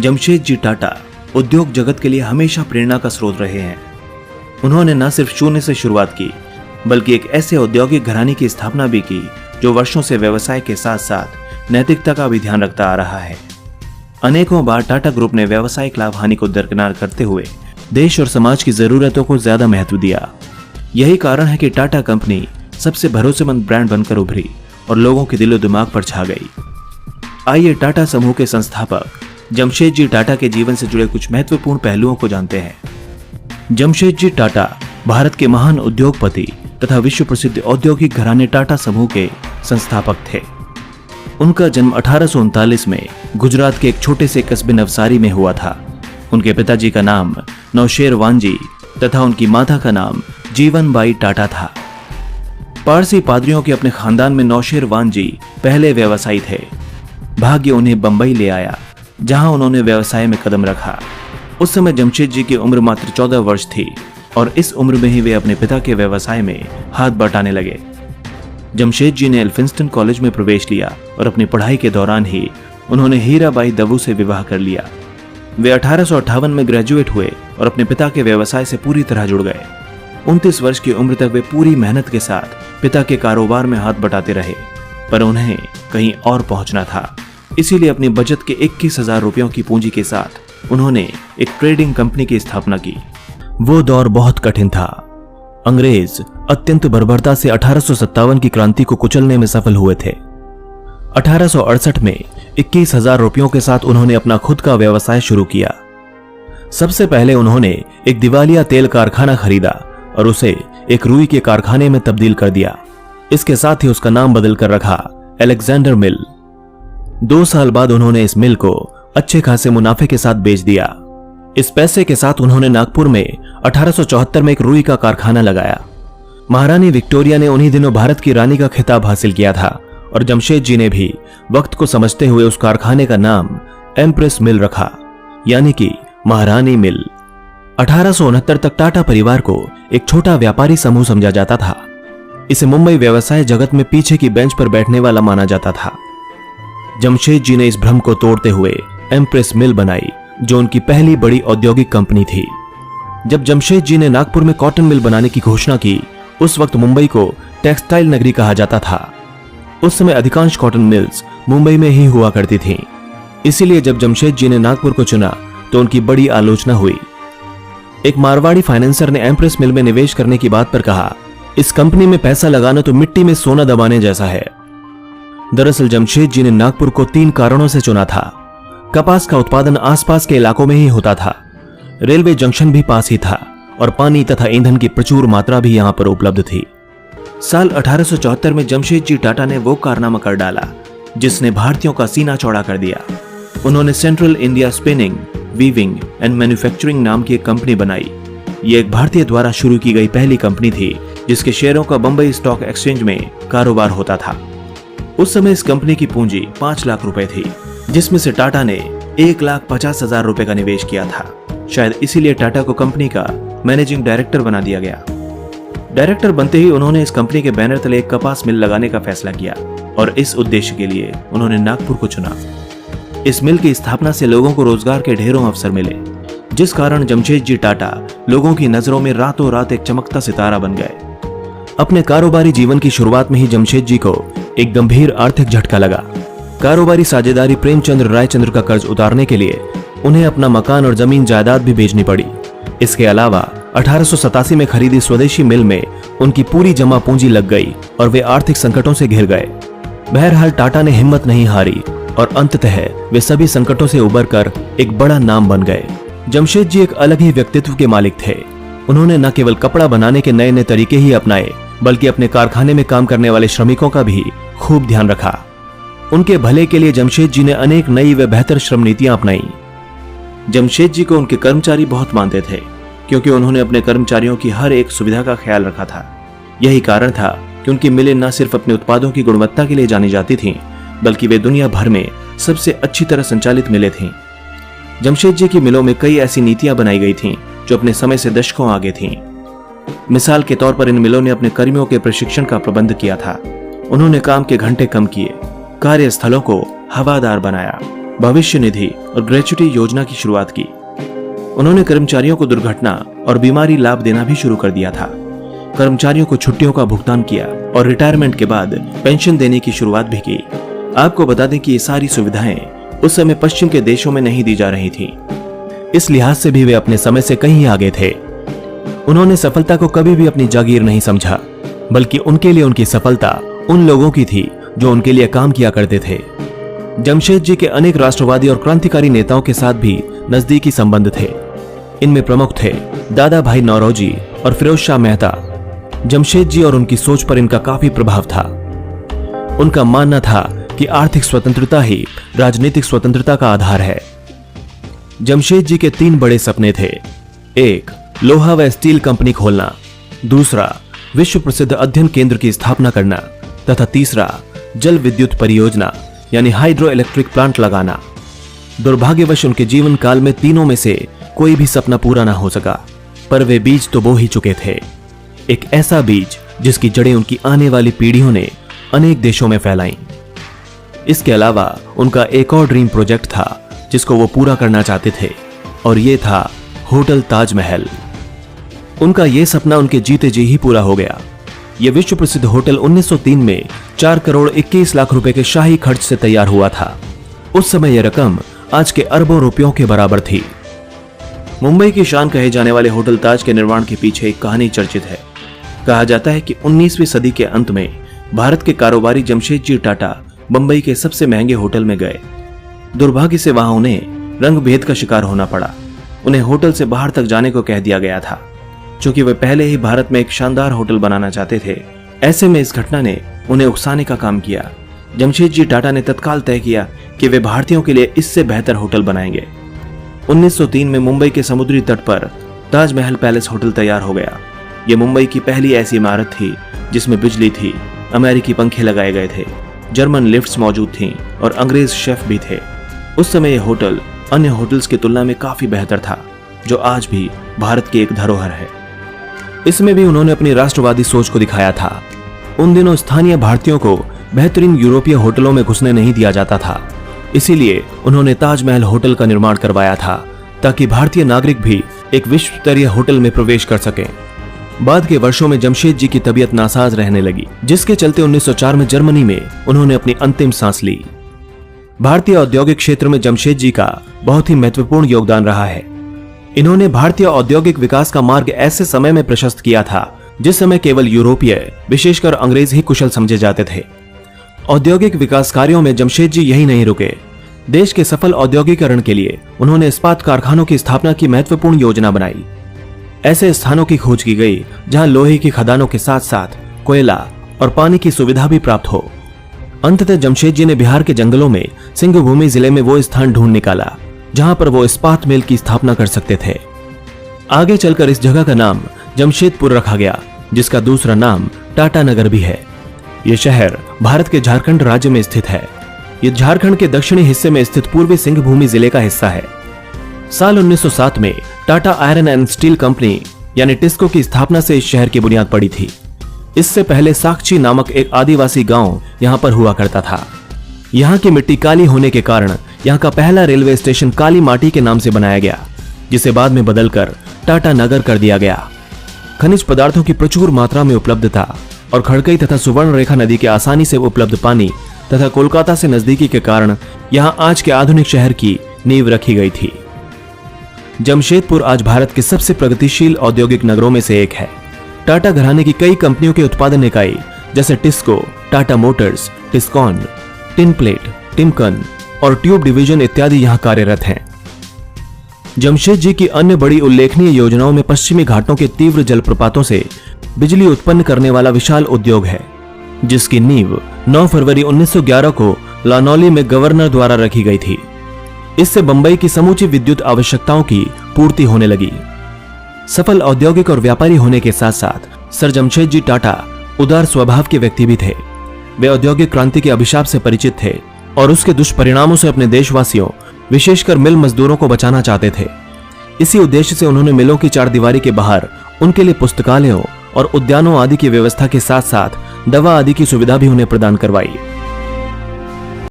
जमशेद जी टाटा उद्योग जगत के लिए हमेशा प्रेरणा का स्रोत रहे हैं। उन्होंने न सिर्फ शून्य से शुरुआत की, बल्कि एक ऐसे औद्योगिक घराने की स्थापना भी की जो वर्षों से व्यवसाय के साथ साथ नैतिकता का भी ध्यान रखता आ रहा है। अनेकों बार टाटा ग्रुप ने व्यावसायिक लाभ हानि को दरकिनार करते हुए देश और समाज की जरूरतों को ज्यादा महत्व दिया। यही कारण है कि टाटा कंपनी सबसे भरोसेमंद ब्रांड बनकर उभरी और लोगों के दिलो दिमाग पर छा गई। आइए टाटा समूह के संस्थापक जमशेद जी टाटा के जीवन से जुड़े कुछ महत्वपूर्ण पहलुओं को जानते हैं। जमशेद जी टाटा भारत के महान उद्योगपति तथा विश्व प्रसिद्ध औद्योगिक घराने टाटा समूह के संस्थापक थे। उनका जन्म 1839 में गुजरात के एक छोटे से कस्बे नवसारी में हुआ था। उनके पिताजी का नाम नौशेर वांजी तथा उनकी माता का नाम जीवनबाई टाटा था। पारसी पादरियों के अपने खानदान में नौशेर वांजी पहले व्यवसायी थे। भाग्य उन्हें बंबई ले आया, जहां उन्होंने व्यवसाय में कदम रखा। उस समय जमशेद जी की उम्र मात्र 14 वर्ष थी और इस उम्र में ही वे अपने पिता के व्यवसाय में हाथ बटाने लगे। जमशेद जी ने एल्फिंस्टन कॉलेज में प्रवेश लिया और अपनी पढ़ाई के दौरान ही उन्होंने हीराबाई दवू से विवाह कर लिया। वे 1858 में ग्रेजुएट हुए और अपने पिता के व्यवसाय से पूरी तरह जुड़ गए। 29 वर्ष की उम्र तक वे पूरी मेहनत के साथ पिता के कारोबार में हाथ बटाते रहे, पर उन्हें कहीं और पहुंचना था। इसीलिए अपनी बचत के 21,000 रुपयों की पूंजी के साथ उन्होंने एक ट्रेडिंग कंपनी की स्थापना की। वो दौर बहुत कठिन था। अंग्रेज अत्यंत बर्बरता से 1857 की क्रांति को कुचलने में सफल हुए थे। 1868 में 21,000 रुपयों के साथ उन्होंने अपना खुद का व्यवसाय शुरू किया। सबसे पहले उन्होंने एक दिवालिया तेल कारखाना खरीदा और उसे एक रुई के कारखाने में तब्दील कर दिया। इसके साथ ही उसका नाम बदल कर रखा अलेक्जेंडर मिल। 2 साल बाद उन्होंने इस मिल को अच्छे खासे मुनाफे के साथ बेच दिया। इस पैसे के साथ उन्होंने नागपुर में 1874 में एक रुई का कारखाना लगाया। महारानी विक्टोरिया ने उन्हीं दिनों भारत की रानी का खिताब हासिल किया था और जमशेद जी ने भी वक्त को समझते हुए उस कारखाने का नाम एम्प्रेस मिल रखा, यानी कि महारानी मिल। 1869 तक टाटा परिवार को एक छोटा व्यापारी समूह समझा जाता था। इसे मुंबई व्यवसाय जगत में पीछे की बेंच पर बैठने वाला माना जाता था। जमशेद जी ने इस भ्रम को तोड़ते हुए एम्प्रेस मिल बनाई, जो उनकी पहली बड़ी औद्योगिक कंपनी थी। जब जमशेद जी ने नागपुर में कॉटन मिल बनाने की घोषणा की, उस वक्त मुंबई को टेक्सटाइल नगरी कहा जाता था। उस समय अधिकांश कॉटन मिल्स मुंबई में ही हुआ करती थीं। इसीलिए जब जमशेद जी ने नागपुर को चुना तो उनकी बड़ी आलोचना हुई। एक मारवाड़ी फाइनेंसर ने एम्प्रेस मिल में निवेश करने की बात पर कहा, इस कंपनी में पैसा लगाना तो मिट्टी में सोना दबाने जैसा है। दरअसल जमशेद जी ने नागपुर को 3 कारणों से चुना था। कपास का उत्पादन आसपास के इलाकों में ही होता था, रेलवे जंक्शन भी पास ही था और पानी तथा ईंधन की प्रचुर मात्रा भी यहां पर उपलब्ध थी। साल 1874 में जमशेद जी टाटा ने वो कारनामा कर डाला जिसने भारतीयों का सीना चौड़ा कर दिया। उन्होंने central India spinning, weaving and manufacturing नाम की एक कंपनी बनाई। ये एक भारतीय द्वारा शुरू की गई पहली कंपनी थी जिसके शेयरों का बंबई स्टॉक एक्सचेंज में कारोबार होता था। उस समय इस कंपनी की पूंजी 5 लाख रुपए थी, जिसमें से टाटा ने 1,50,000 रुपए का निवेश किया था। शायद इसीलिए टाटा को कंपनी का मैनेजिंग डायरेक्टर बना दिया गया। डायरेक्टर बनते ही उन्होंने इस कंपनी के बैनर तले एक कपास मिल लगाने का फैसला किया और इस उद्देश्य के लिए उन्होंने नागपुर को चुना। इस मिल की स्थापना से लोगों को रोजगार के ढेरों अवसर मिले, जिस कारण जमशेद जी टाटा लोगों की नजरों में रातों रात एक चमकता सितारा बन गए। अपने कारोबारी जीवन की शुरुआत में ही जमशेद जी को एक गंभीर आर्थिक झटका लगा। कारोबारी साझेदारी प्रेमचंद्र रायचंद्र का कर्ज उतारने के लिए उन्हें अपना मकान और जमीन जायदाद भी बेचनी पड़ी। इसके अलावा 1887 में खरीदी स्वदेशी मिल में उनकी पूरी जमा पूंजी लग गई और वे आर्थिक संकटों से घिर गए। बहरहाल टाटा ने हिम्मत नहीं हारी और अंततः वे सभी संकटों से उबरकर एक बड़ा नाम बन गए। जमशेद जी एक अलग ही व्यक्तित्व के मालिक थे। उन्होंने न केवल कपड़ा बनाने के नए नए तरीके ही अपनाए, बल्कि अपने कारखाने में काम करने वाले श्रमिकों का भी खूब ध्यान रखा। उनके भले के लिए जमशेद जी ने अनेक नई व बेहतर श्रम नीतियां अपनाई। जमशेद जी को उनके कर्मचारी बहुत मानते थे, क्योंकि उन्होंने अपने कर्मचारियों की हर एक सुविधा का ख्याल रखा था। यही कारण था कि उनकी मिलें न सिर्फ अपने उत्पादों की गुणवत्ता के लिए जानी जाती थीं, बल्कि वे दुनिया भर में सबसे अच्छी तरह संचालित मिलें थीं। जमशेद जी की मिलों में कई ऐसी नीतियां बनाई गई थीं जो अपने समय से दशकों आगे थीं। मिसाल के तौर पर इन मिलों ने अपने कर्मियों के प्रशिक्षण का प्रबंध किया था। उन्होंने काम के घंटे कम किए, कार्यस्थलों को हवादार बनाया भविष्य निधि और ग्रेच्युटी योजना की शुरुआत की। उन्होंने कर्मचारियों को दुर्घटना और बीमारी लाभ देना भी शुरू कर दिया था। कर्मचारियों को छुट्टियों का भुगतान किया और रिटायरमेंट के बाद पेंशन देने की शुरुआत भी की। आपको बता दें कि ये सारी सुविधाएं उस समय पश्चिम के देशों में नहीं दी जा रही थी। इस लिहाज से भी वे अपने समय से कहीं आगे थे। उन्होंने सफलता को कभी भी अपनी जागीर नहीं समझा, बल्कि उनके लिए उनकी सफलता उन लोगों की थी जो उनके लिए काम किया करते थे। जमशेद जी के अनेक राष्ट्रवादी और क्रांतिकारी नेताओं के साथ भी नजदीकी संबंध थे। इनमें प्रमुख थे दादा भाई नौरोजी और फिरोज शाह मेहता। जमशेद जी और उनकी सोच पर इनका काफी प्रभाव था। उनका मानना था कि आर्थिक स्वतंत्रता ही राजनीतिक स्वतंत्रता का आधार है। जमशेद जी के 3 बड़े सपने थे। एक, लोहा व स्टील कंपनी खोलना, दूसरा, विश्व प्रसिद्ध अध्ययन केंद्र की स्थापना करना, तथा तीसरा, जल विद्युत परियोजना यानी हाइड्रो इलेक्ट्रिक प्लांट लगाना। दुर्भाग्यवश उनके जीवन काल में तीनों में से कोई भी सपना पूरा ना हो सका, पर वे बीज तो बो ही चुके थे। एक ऐसा बीज जिसकी जड़ें उनकी आने वाली पीढ़ियों ने अनेक देशों में फैलाईं। इसके अलावा उनका एक और ड्रीम प्रोजेक्ट था जिसको वो पूरा करना चाहते थे, और ये था होटल ताजमहल। उनका ये सपना उनके जीते जी ही पूरा हो गया। यह विश्व प्रसिद्ध होटल 1903 में 4 करोड़ 21 लाख रुपए के शाही खर्च से तैयार हुआ था। उस समय यह रकम आज के अरबों रुपयों के बराबर थी। मुंबई की शान कहे जाने वाले होटल ताज के निर्माण के पीछे एक कहानी चर्चित है। कहा जाता है कि 19वीं सदी के अंत में भारत के कारोबारी जमशेद जी टाटा मुंबई के सबसे महंगे होटल में गए। दुर्भाग्य से वहां उन्हें रंग भेद का शिकार होना पड़ा। उन्हें होटल से बाहर तक जाने को कह दिया गया था, क्योंकि वे पहले ही भारत में एक शानदार होटल बनाना चाहते थे। ऐसे में इस घटना ने उन्हें उकसाने का काम किया। जमशेद जी टाटा ने तत्काल तय किया कि वे भारतीयों के लिए इससे बेहतर होटल बनाएंगे। 1903 में मुंबई के समुद्री तट पर ताजमहल पैलेस होटल तैयार हो गया। यह मुंबई की पहली ऐसी इमारत थी जिसमें बिजली थी, अमेरिकी पंखे लगाए गए थे, जर्मन लिफ्ट्स मौजूद थीं और अंग्रेज शेफ भी थे। उस समय यह होटल अन्य होटल्स की तुलना में काफी बेहतर था, जो आज भी भारत की एक धरोहर है। इसमें भी उन्होंने अपनी राष्ट्रवादी सोच को दिखाया था। उन दिनों स्थानीय भारतीयों को बेहतरीन यूरोपीय होटलों में घुसने नहीं दिया जाता था, इसीलिए उन्होंने ताजमहल होटल का निर्माण करवाया था, ताकि भारतीय नागरिक भी एक विश्व स्तरीय होटल में प्रवेश कर सकें। बाद के वर्षों में जमशेद जी की तबीयत नासाज रहने लगी, जिसके चलते 1904 में जर्मनी में उन्होंने अपनी अंतिम सांस ली। भारतीय औद्योगिक क्षेत्र में जमशेद जी का बहुत ही महत्वपूर्ण योगदान रहा है। इन्होंने भारतीय औद्योगिक विकास का मार्ग ऐसे समय में प्रशस्त किया था जिस समय केवल यूरोपीय, विशेषकर अंग्रेज ही कुशल समझे जाते थे। औद्योगिक विकास कार्यों में जमशेद जी यही नहीं रुके। देश के सफल औद्योगिकरण के लिए उन्होंने इस्पात कारखानों की स्थापना की महत्वपूर्ण योजना बनाई। ऐसे स्थानों की खोज की गई जहां लोहे की खदानों के साथ साथ कोयला और पानी की सुविधा भी प्राप्त हो। अंततः जमशेद जी ने बिहार के जंगलों में सिंहभूमि जिले में वो स्थान ढूंढ निकाला जहां पर वो इस्पात मिल की स्थापना कर सकते थे। आगे चलकर इस जगह का नाम जमशेदपुर रखा गया, जिसका दूसरा नाम टाटा नगर भी है। यह शहर भारत के झारखंड राज्य में स्थित है। यह झारखंड के दक्षिणी हिस्से में स्थित पूर्वी सिंहभूमि जिले का हिस्सा है। साल 1907 में Tata iron and steel company यानी टिस्को की स्थापना से इस शहर की बुनियाद पड़ी थी। इससे पहले साक्षी नामक एक आदिवासी गांव यहां पर हुआ करता था। यहां की मिट्टी काली होने के कारण यहां का पहला रेलवे स्टेशन काली माटी के नाम से बनाया गया, जिसे बाद में बदलकर टाटा नगर कर दिया गया। खनिज पदार्थों की प्रचुर मात्रा में उपलब्धता और खड़कई तथा सुवर्ण रेखा नदी के आसानी से उपलब्ध पानी तथा कोलकाता से नजदीकी के कारण यहां आज के आधुनिक शहर की नींव रखी गई थी। जमशेदपुर आज भारत के सबसे प्रगतिशील औद्योगिक नगरों में से एक है। टाटा घराने की कई कंपनियों के उत्पादन इकाई जैसे TISCO, Tata Motors, Tiscon, tin plate, Timken और ट्यूब डिवीजन इत्यादि यहां कार्यरत हैं। जमशेद जी की अन्य बड़ी उल्लेखनीय योजनाओं में पश्चिमी घाटों के तीव्र जलप्रपातों से बिजली उत्पन्न करने वाला विशाल उद्योग है, जिसकी नींव 9 फरवरी 1911 को लानौली में गवर्नर द्वारा रखी गई थी। इससे बंबई की समूची विद्युत आवश्यकताओं की पूर्ति होने लगी। सफल औद्योगिक और व्यापारी होने के साथ साथ सर जमशेद जी टाटा उदार स्वभाव के व्यक्ति भी थे। वे औद्योगिक क्रांति के अभिशाप से परिचित थे और उसके दुष्परिणामों से अपने देशवासियों, विशेषकर मिल मजदूरों को बचाना चाहते थे। इसी उद्देश्य से उन्होंने मिलों की चारदीवारी के बाहर उनके लिए पुस्तकालयों और उद्यानों आदि की व्यवस्था के साथ साथ दवा आदि की सुविधा भी उन्हें प्रदान करवाई।